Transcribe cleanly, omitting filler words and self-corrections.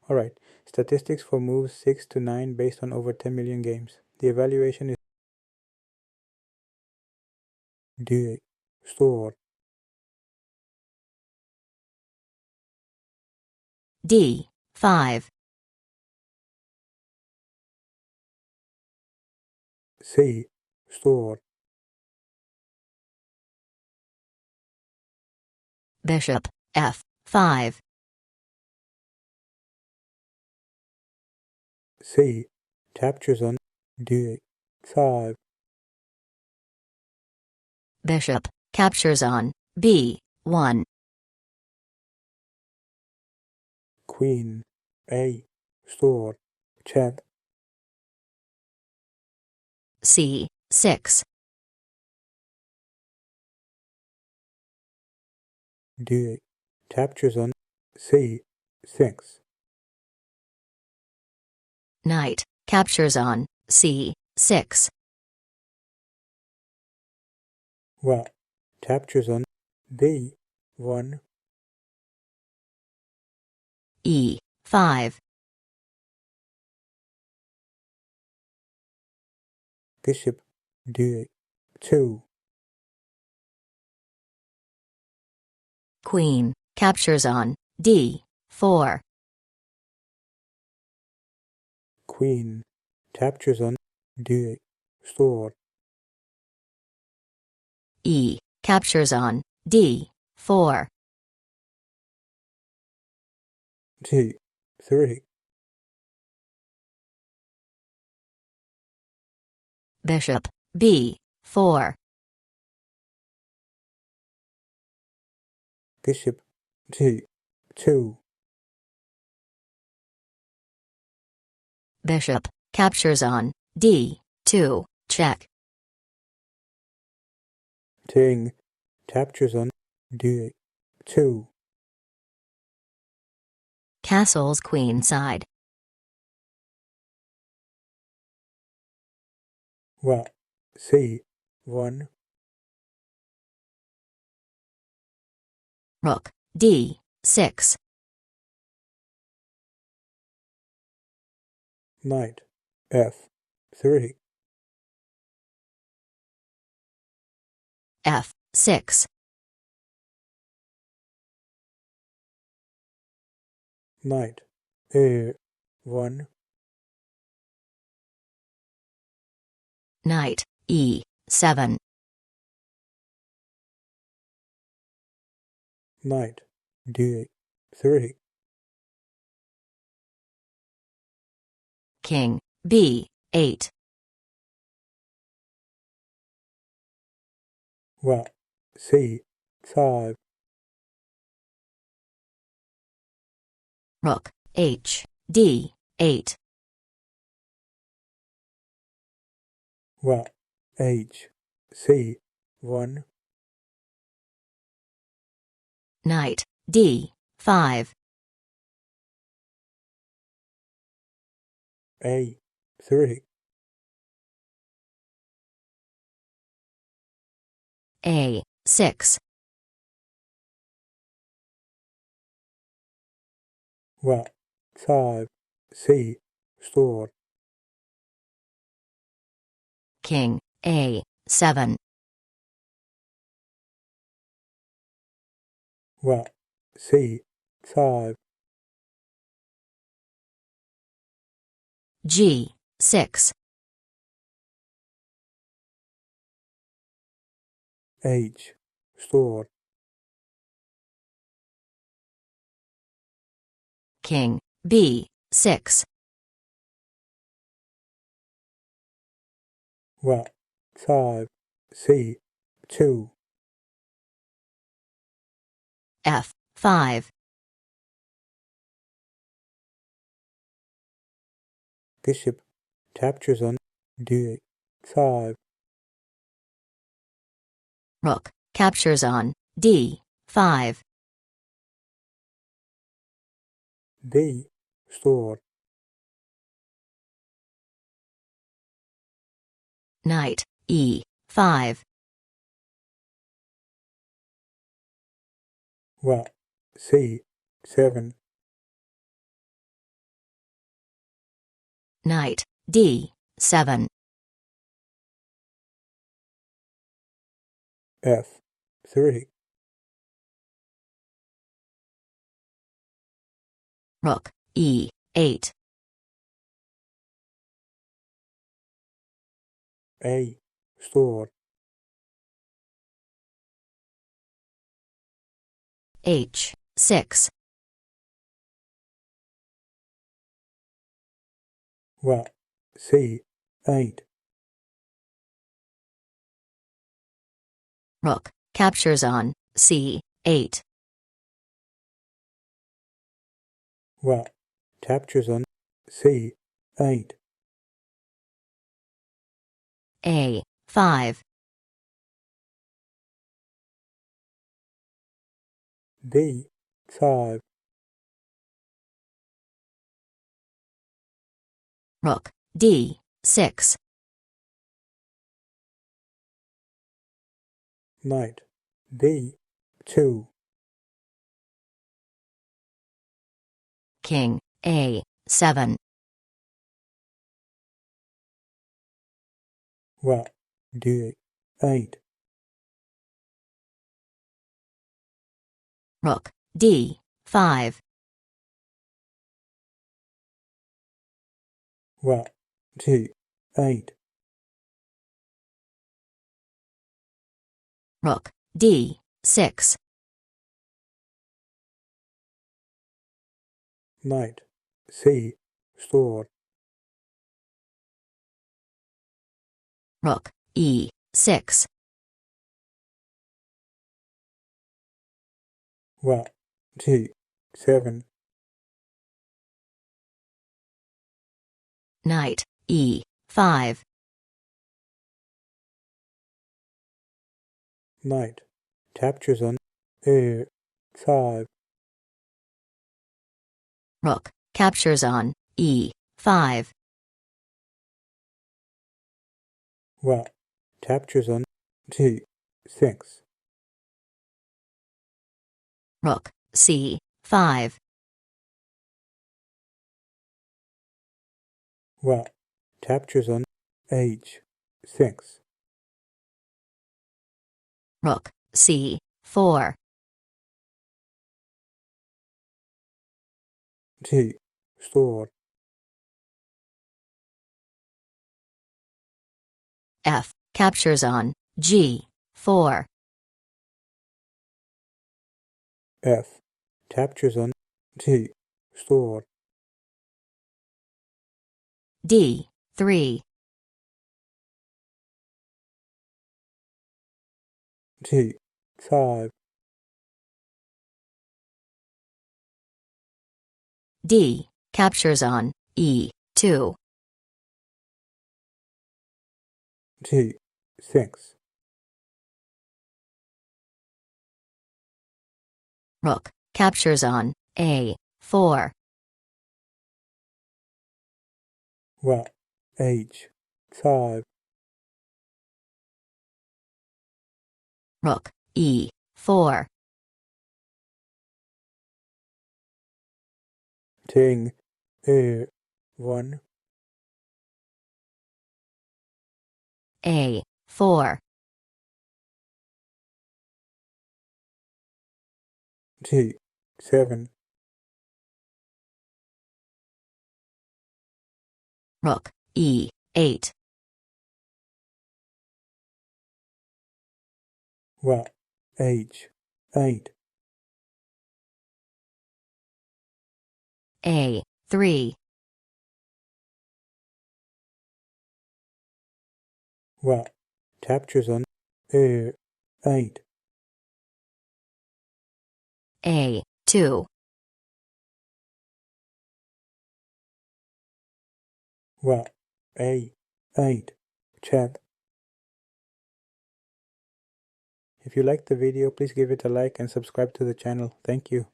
Alright, statistics for moves 6 to 9 based on over 10 million games. The evaluation is D. Store. D. 5. C. Store. Bishop, F5. C. Captures on D. 5. Bishop, captures on B1. Queen. A. Store. Check. C6. D. Captures on C6. Knight, captures on C6. What? Captures on B1. E5. Bishop D2. Queen, captures on D4. Queen. Captures on D. Store. E, captures on D4. G3. Bishop, B4. Bishop G2. Bishop, captures on D2, check. King. Captures on D2. Castles queenside. What? C1. Rook, D6. Knight. F3. F6. Knight. A1. Knight, E7. Knight. D3. King, B8. What? C5. Rook, H, D8. What? H1. Knight, D5. A3. A6. What? 5. C. Store. King, A7. What? C5. G6. H. Store. King, B6. What? 5. C2. F5. Bishop captures on D5. Rook, captures on D5. B. Store. Knight, E5. What? C7. Knight D7. F3. Rook E8. A. Store. H6. What? C8. Rook captures on C8. What? Captures on C8. A5. B5. Rook D6. Knight B2. King A7. What? D8. Rook D5. What? G8. Rook D6. Knight C. Store. Rook E6. What? G7. Knight E5. Knight captures on A5. Rook captures on E5. What? Captures on G6. Rook C5. What? Captures on H6. Rook C4. G. Store. F captures on G4. F. Captures on G. Store. D3. G5. D captures on E2. G6. Rook captures on A4. What? H5. Rook E4. King A1. A4. G7. Rook E8. What? H8. A3. What? Captures on A8. A2. What? A8. Check. If you liked the video, please give it a like and subscribe to the channel. Thank you.